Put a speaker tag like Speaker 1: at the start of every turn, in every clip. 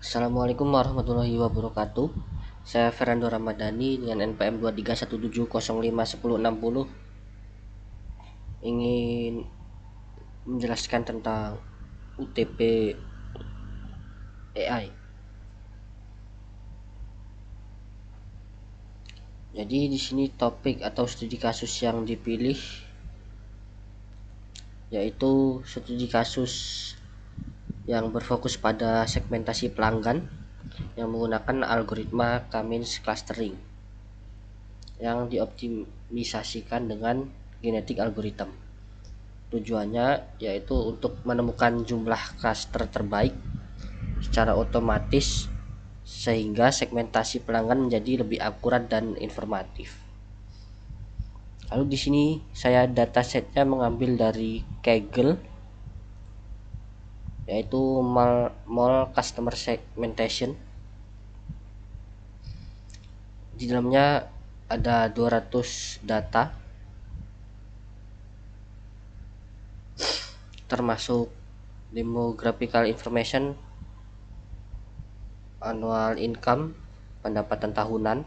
Speaker 1: Assalamualaikum warahmatullahi wabarakatuh. Saya Fernando Ramadhani dengan NPM 2317051060 ingin menjelaskan tentang UTP AI. Jadi di sini topik atau studi kasus yang dipilih yaitu studi kasus yang berfokus pada segmentasi pelanggan yang menggunakan algoritma K-means clustering yang dioptimisasikan dengan genetik algorithm. Tujuannya yaitu untuk menemukan jumlah cluster terbaik secara otomatis sehingga segmentasi pelanggan menjadi lebih akurat dan informatif. Lalu di sini saya datasetnya mengambil dari Kaggle yaitu Mall Customer Segmentation. Di dalamnya ada 200 data termasuk demographical information, annual income, pendapatan tahunan,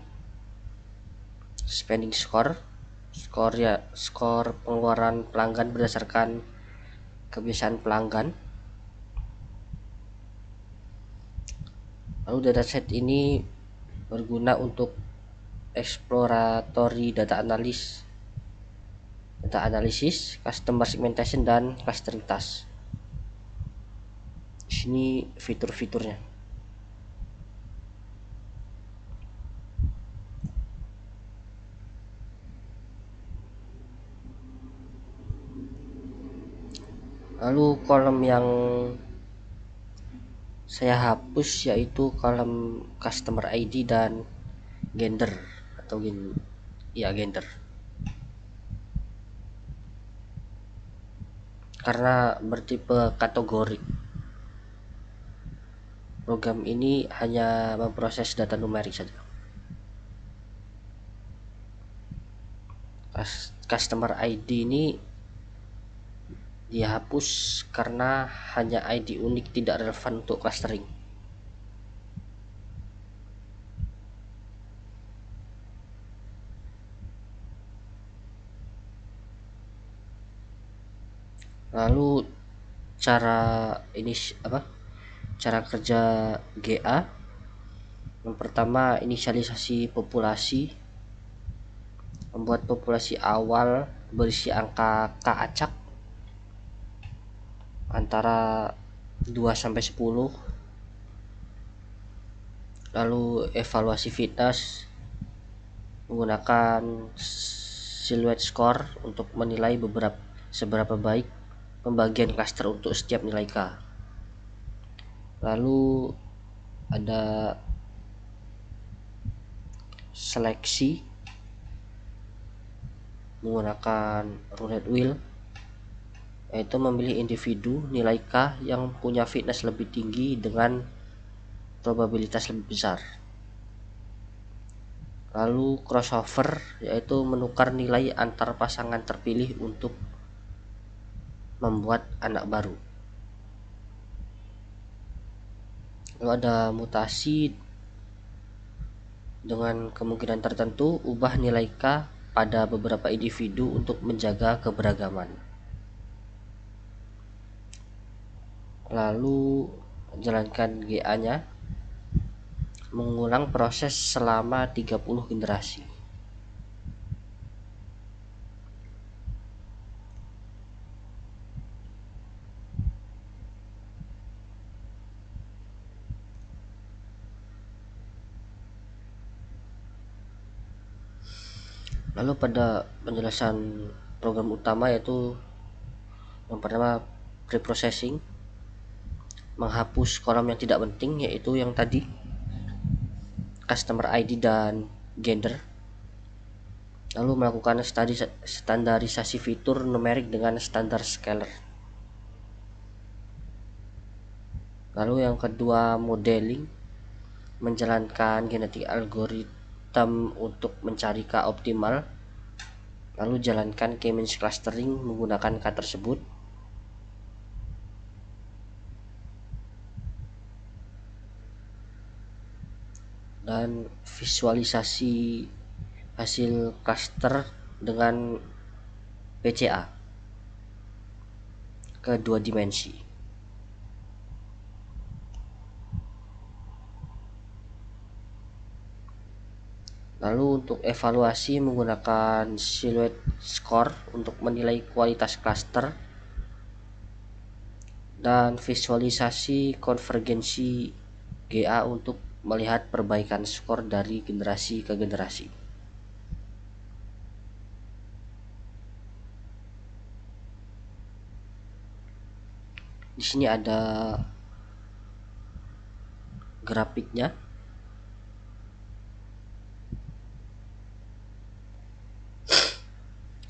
Speaker 1: spending score, skor pengeluaran pelanggan berdasarkan kebiasaan pelanggan. Lalu dataset ini berguna untuk exploratory data analisis, customer segmentation dan clustering task. Di sini fitur-fiturnya. Lalu kolom yang saya hapus yaitu kolom customer ID dan gender atau gender. Karena bertipe kategorik. Program ini hanya memproses data numerik saja. Customer ID ini dihapus karena hanya ID unik tidak relevan untuk clustering. Lalu cara kerja GA. Yang pertama, inisialisasi populasi, membuat populasi awal berisi angka K acak antara 2 sampai 10. Lalu evaluasi fitness menggunakan silhouette score untuk menilai seberapa baik pembagian cluster untuk setiap nilai K. Lalu ada seleksi menggunakan roulette wheel, yaitu memilih individu nilai K yang punya fitness lebih tinggi dengan probabilitas lebih besar. Lalu crossover, yaitu menukar nilai antar pasangan terpilih untuk membuat anak baru. Lalu ada mutasi, dengan kemungkinan tertentu ubah nilai K pada beberapa individu untuk menjaga keberagaman. Lalu jalankan GA-nya, mengulang proses selama 30 generasi. Lalu pada penjelasan program utama yaitu yang pertama preprocessing, menghapus kolom yang tidak penting yaitu yang tadi customer ID dan gender. Lalu melakukan standarisasi fitur numerik dengan standar scalar. Lalu yang kedua modeling, menjalankan genetik algorithm untuk mencari K optimal. Lalu jalankan K-means clustering menggunakan K tersebut. dan visualisasi hasil cluster dengan PCA ke 2 dimensi. Lalu untuk evaluasi menggunakan silhouette score untuk menilai kualitas cluster dan visualisasi konvergensi GA untuk melihat perbaikan skor dari generasi ke generasi. Di sini ada grafiknya.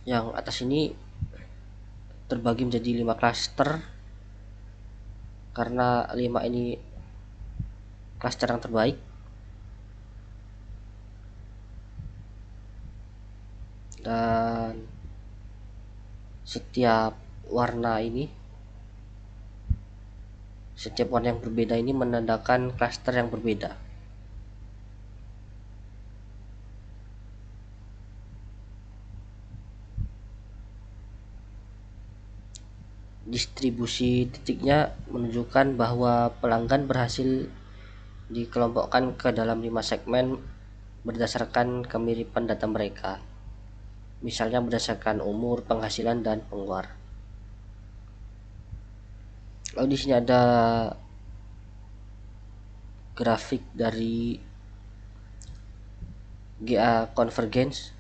Speaker 1: Yang atas ini terbagi menjadi 5 cluster karena 5 ini cluster yang terbaik. Dan setiap warna yang berbeda ini menandakan cluster yang berbeda. Distribusi titiknya menunjukkan bahwa pelanggan berhasil dikelompokkan ke dalam 5 segmen berdasarkan kemiripan data mereka, misalnya berdasarkan umur, penghasilan, dan pengeluaran. Lalu di sini ada grafik dari GA Convergence.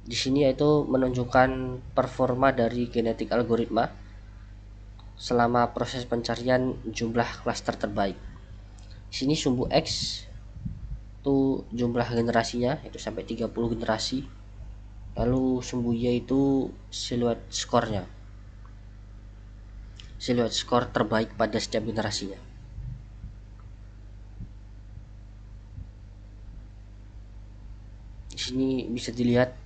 Speaker 1: Di sini yaitu menunjukkan performa dari genetik algoritma selama proses pencarian jumlah klaster terbaik. Di sini sumbu X itu jumlah generasinya itu sampai 30 generasi. Lalu sumbu Y itu silhouette score-nya. Silhouette score terbaik pada setiap generasinya. Di sini bisa dilihat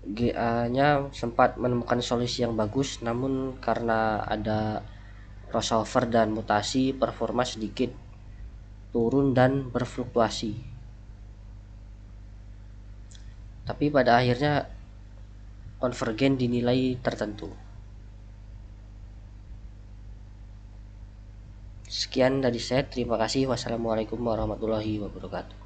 Speaker 1: GA-nya sempat menemukan solusi yang bagus, namun karena ada crossover dan mutasi, performa sedikit turun dan berfluktuasi. Tapi pada akhirnya konvergen dinilai tertentu. Sekian dari saya, terima kasih. Wassalamualaikum warahmatullahi wabarakatuh.